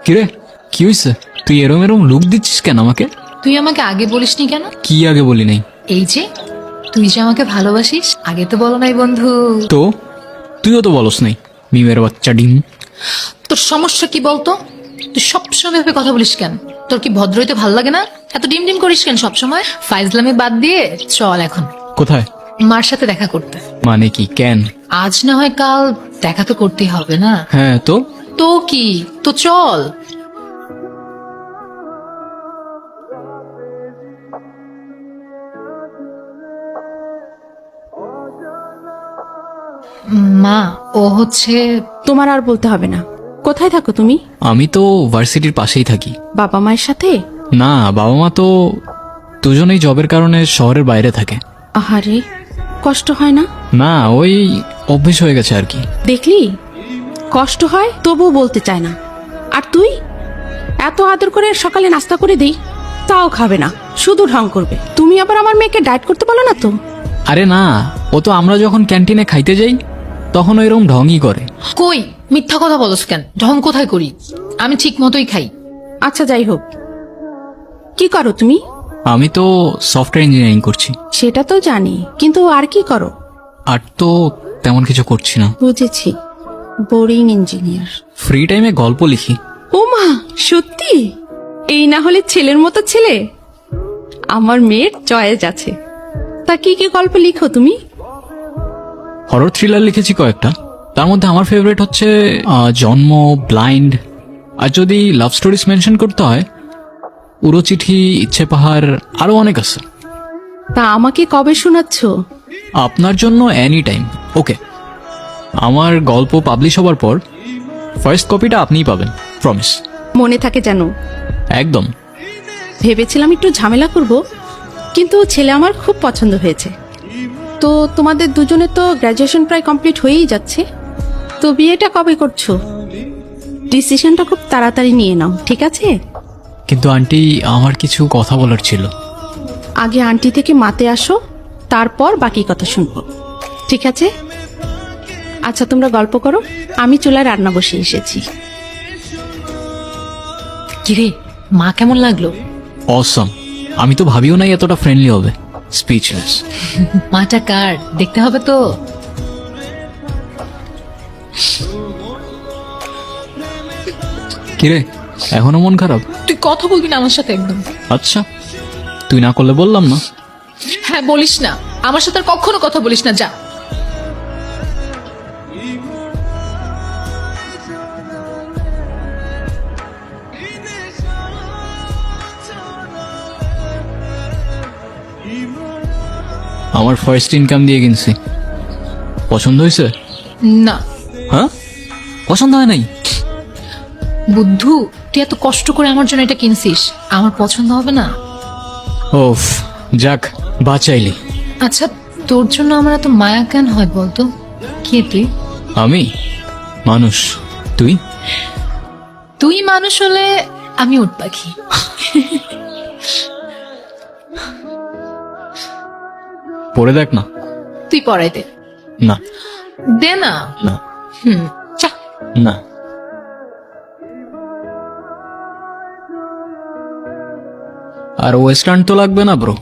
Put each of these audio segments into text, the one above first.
কিরে, কি হয়েছে? তুই এরম এরম লুক দিচ্ছিস কেন আমাকে? তুই আমাকে আগে বলিসনি কেন? কি আগে বলি নাই? এই যে তুই যে আমাকে ভালোবাসিস, আগে তো বলো নাই বন্ধু। তো তুইও তো বলস নাই, মিমের বাচ্চা ডিম। তোর সমস্যা কি বলতো? তুই সবসময় ভেবে কথা বলিস কেন? তোর কি ভদ্র হইতে ভাল লাগে না? এত ডিম ডিম করিস কেন সবসময়? ফাইজলামি বাদ দিয়ে চল এখন কোথায়? মার সাথে দেখা করতে। মানে কি, কেন? আজ না হয় কাল দেখা তো করতেই হবে না? হ্যাঁ তো তো কি, তো চল। মা, ও হচ্ছে তোমার আর বলতে হবে না। কোথায় থাকো তুমি? আমি তো ভার্সিটির পাশেই থাকি। বাবা মায়ের সাথে? না, বাবা মা তো দুজনেই জবের কারণে শহরের বাইরে থাকে। আহারে, কষ্ট হয় না? না, ওই অভ্যেস হয়ে গেছে আর কি। দেখলি, কষ্ট হয় তবু বলতে চায় না। আর তুই এত আদর করে সকালে নাস্তা করে দিই, তাও খাবে না, শুধু ঢং করবে। তুমি আবার আমার মেয়েকে ডায়েট করতে বলো না তো? আরে না, ও তো আমরা যখন ক্যান্টিনে খাইতে যাই তখন ওইরকম ঢংই করে। কই, মিথ্যা কথা বলস কেন? ঢং কোথায় করি? আমি ঠিক মতোই খাই। আচ্ছা, যাই হোক, কি করো তুমি? আমি তো সফটওয়্যার ইঞ্জিনিয়ারিং করছি। সেটা তো জানি, কিন্তু আর কি করো? আর তো তেমন কিছু করছি না। বুঝেছি, বোরিং ইঞ্জিনিয়ার। ফ্রি টাইমে গল্প লিখি। ও মা, সত্যি? এই না হলে ছেলের মতো ছেলে। আমার মেয়ের চয়েস আছে। তা কি কি গল্প লিখো তুমি? হরর থ্রিলার লিখেছি কয়েকটা। তার মধ্যে আমার ফেভারিট হচ্ছে জন্ম, ব্লাইন্ড। আর যদি লাভ স্টোরিজ মেনশন করতে হয়, উড়ো চিঠি, ইচ্ছে পাহাড়, আরো অনেক আছে। তা আমাকে কবে শোনাচ্ছ? আপনার জন্য এনি টাইম। ওকে, আমার গল্প পাবলিশ হবার পর ফার্স্ট কপিটা আপনিই পাবেন, প্রমিস। মনে থাকে যেন। একদম। ভেবেছিলাম একটু ঝামেলা করব, কিন্তু ছেলে আমার খুব পছন্দ হয়েছে। তো তোমাদের দুজনের তো গ্র্যাজুয়েশন প্রায় কমপ্লিট হয়েই যাচ্ছে, তো বিয়েটা কবে করছো? ডিসিশনটা খুব তাড়াতাড়ি নিয়ে নাও, ঠিক আছে? কিন্তু আন্টি, আমার কিছু কথা বলার ছিল। আগে আন্টি থেকে মাতে আসো, তারপর বাকি কথা শুনবো, ঠিক আছে? আচ্ছা, তোমরা গল্প করো, আমি চুলায় রান্না বসিয়ে এসেছি। কিরে, মা কেমন লাগলো? অসম। আমি তো ভাবিও নাই এতটা ফ্রেন্ডলি হবে। স্পিচলেস। মাটা কার দেখতে হবে তো। কিরে, এখনো মন খারাপ? তুই কথা বলবি না আমার সাথে একদম? আচ্ছা, তুই না করলে বললাম না। হ্যাঁ, বলিস না আমার সাথে, আর কখনো কথা বলিস না, যা। আমার ফার্স্ট ইনকাম দিয়ে কিনছি। পছন্দ হয়েছে? না। হ্যাঁ, পছন্দ হয় নাই? বুদ্ধু, তুই এত কষ্ট করে আমার জন্য এটা কিনছিস, আমার পছন্দ হবে না? ওফ, যাক বাঁচাইলি। আচ্ছা, তোর জন্য আমার এত মায়া কেন হয় বলতো? কে তুই? আমি মানুষ, তুই? তুই মানুষ হলে আমি উট পাখি। পড়ে দেখ না। তুই পড়াই দে। না। দে না। না। চা। না। আর ওয়েস্টার্ন তো লাগবে না ব্রো,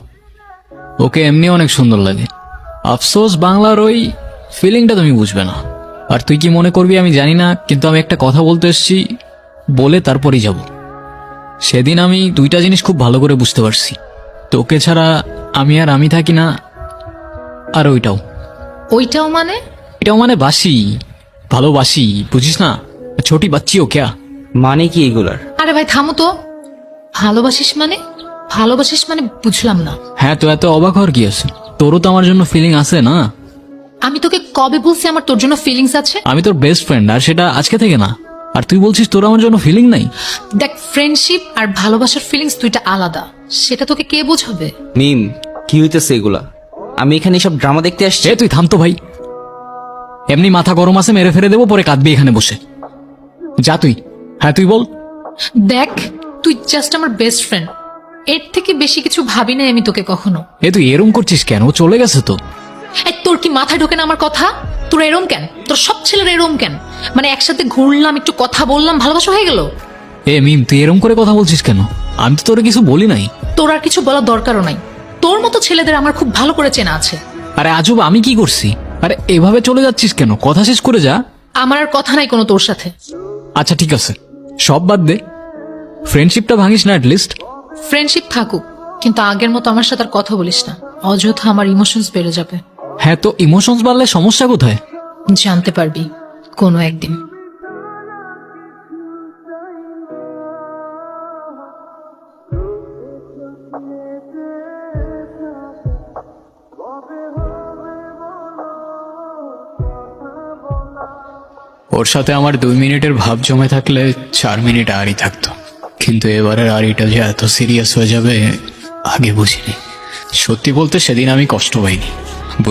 ওকে এমনি অনেক সুন্দর লাগে। আফসোস, বাংলার ওই ফিলিংটা তুমি বুঝবে না। আর তুই কি মনে করবি আমি জানি না, কিন্তু আমি একটা কথা বলতে এসেছি, বলে তারপরই যাব। সেদিন আমি দুইটা জিনিস খুব ভালো করে বুঝতে পারছি। তোকে ছাড়া আমি আর আমি থাকি না, আর ওইটাও। ওইটাও মানে? এটাও মানে বাসি, ভালোবাসি, বুঝিস না? ছোটি বাচ্চিও ক্যা। মানে কি এগুলার? আরে ভাই থামো তো। ভালোবাসিস মানে? ভালোবাসিস মানে বুঝলাম না। হ্যাঁ, তো এত অবাক হওয়ার কি আছে? তোরও তো আমার জন্য ফিলিং আছে না? আমি তোকে কবে বলছি আমার তোর জন্য ফিলিংস আছে? আমি তোর বেস্ট ফ্রেন্ড, আর সেটা আজকে থেকে না। আর তুই বলছিস তোর আমার জন্য ফিলিং নাই? দেখ, ফ্রেন্ডশিপ আর ভালোবাসার ফিলিংস দুইটা আলাদা, সেটা তোকে কে বোঝাবে? মিম, কি হইতেছে এগুলা? আমি এখানে সব ড্রামা দেখতে আসছি। তুই থাম তো ভাই। এমনি মাথা গরম আছে, মেরে ফেলে দেবো, পরে কাঁদবি এখানে বসে। যা তুই। হ্যাঁ, তুই বল। দেখ, তুই জাস্ট আমার বেস্ট ফ্রেন্ড, এর থেকে বেশি কিছু ভাবি নাই আমি তোকে কখনো। তুই এরম করছিস কেন? ও চলে গেছে তো। এই, তোর কি মাথা ঢোকে না আমার কথা? তোর এরম কেন? তোর সব ছেলেরা এরম কেন? মানে একসাথে ঘুরলাম, একটু কথা বললাম, ভালোবাসা হয়ে গেল? এ মিম, তুই এরম করে কথা বলছিস কেন? আমি তো তোরে কিছু বলি নাই। তোর আর কিছু বলার দরকারও নাই। তোর মতো ছেলেদের আমার খুব ভালো করে চেনা আছে। আরে আজব, আমি কি করছি? আরে এভাবে চলে যাচ্ছিস কেন? কথা শেষ করে যা। আমার আর কথা নাই কোনো তোর সাথে। আচ্ছা ঠিক আছে, সব বাদ দে, ফ্রেন্ডশিপটা ভাঙিস না লিস্ট। ফ্রেন্ডশিপ থাকুক, কিন্তু আগের মতো আমার সাথে আর কথা বলিস না। অযথা আমার ইমোশনস বেড়ে যাবে। হ্যাঁ, তো ইমোশনস বাড়লে সমস্যা কোথায়? জানতে পারবি কোনো একদিন। ওর সাথে আমার 2 মিনিটের ভাব জমে থাকলে 4 মিনিট আরই থাকতো, কিন্তু এবারের আড়িটা যে এত সিরিয়াস হয়ে যাবে আগে বুঝিনি। সত্যি বলতে সেদিন আমি কষ্ট পাইনি।